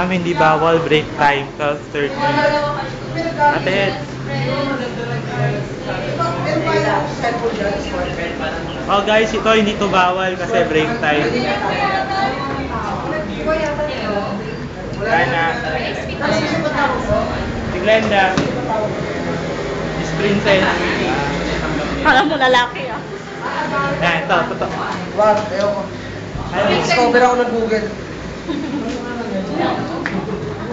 namin hindi bawal break time, 12:30. Ate, oh guys, ito hindi to bawal kasi break time. Kaya na. Si Glenda. Miss Princess. Alam mo lalaki ah. Yan, ito. Wag, ayoko. Discover ako ng Google.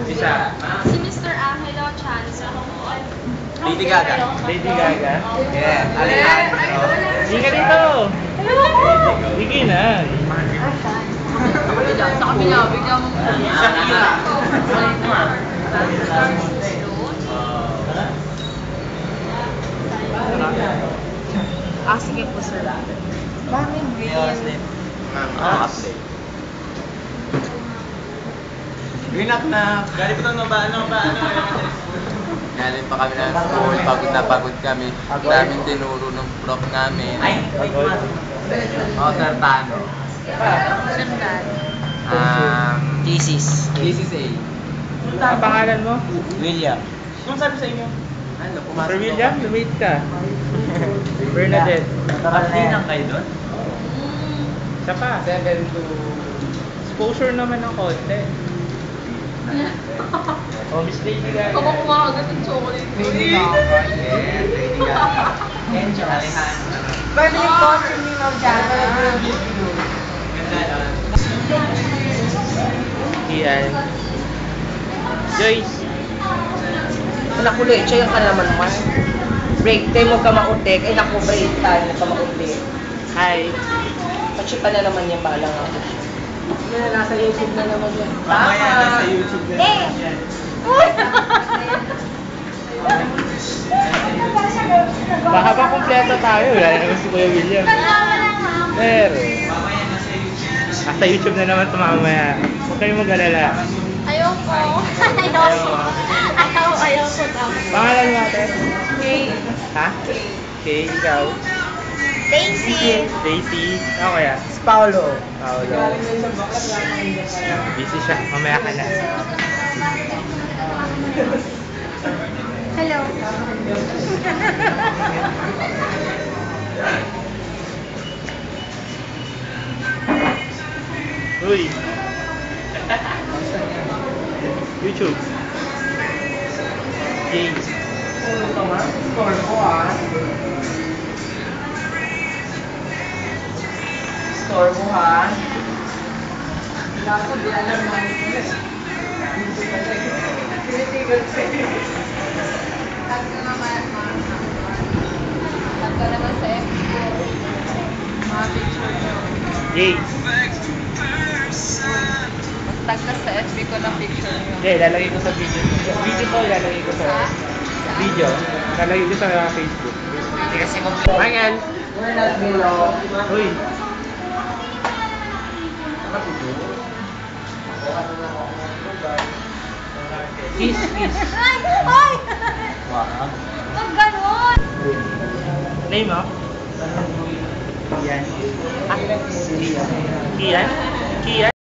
Isa. Si Mr. Angelo Chanza. Lady Gaga. Lady Gaga. Yeah, Alejandro. Hindi ka dito. Sige na. Sa kabila, bigyan mo. Shakira. Sige po sir. Bakit green? Update. Green up na. Galing pa ito ano. Galing pa kami ng school, pagod na pagod kami. Daming tinuro ng prof namin. Oo, Sir Tano. Thesis A. Ang pangalan mo? William. Anong sabi sa inyo? Ano, pumasok Sir William, lumit ka. Bernadette. Paglinang kayo doon? Siya pa. 7 to... Exposure naman ng konti. Oh, Miss Lady Gaga. Kapag kumakagat ng chocolate. Lady Gaga. Yes, Lady Gaga. Angel. Alejandro. Birthday costume ni Ma'am Jana. Iyan. Joyce. Naku, leche, yan ka naman man. Break time mo ka mautik. Ay naku, break time mo ka mautik. Hi. Pachipa na naman yan, bahala nga ako. Yan, nasa YouTube na naman yan. Mamaya nasa YouTube na naman yan. Baka ba kompleto tayo? Wala na naman si Kuya William. Pero, Mamaya nasa YouTube na naman. nasa YouTube na naman ito mamaya. Huwag kayong mag-alala. Ayoko. Ayoko daw. Pangalan mo ate? Okay. Ha? Okay, ikaw? Daisy. Daisy. Ako kaya? Paulo. Paolo. Busy siya. Mamaya ka na. Hello. Uy! YouTube. James. Score ko ah. Score ko ha. Naku, di alam mo. Tag ko naman, Tag ko naman sa FB ko. Mga picture ko. James. Tag ka sa FB ko ng picture nyo. Okay, lalagay ko sa video. Video ko, lalagay ko sa video. Lalagay ko sa Facebook. Hindi kasi kompleto. Mangan! We're not below. Uy! Kiss. Ay! Ay! Wow. Huwag ganon! Name mo? Kian. Kian? Kian?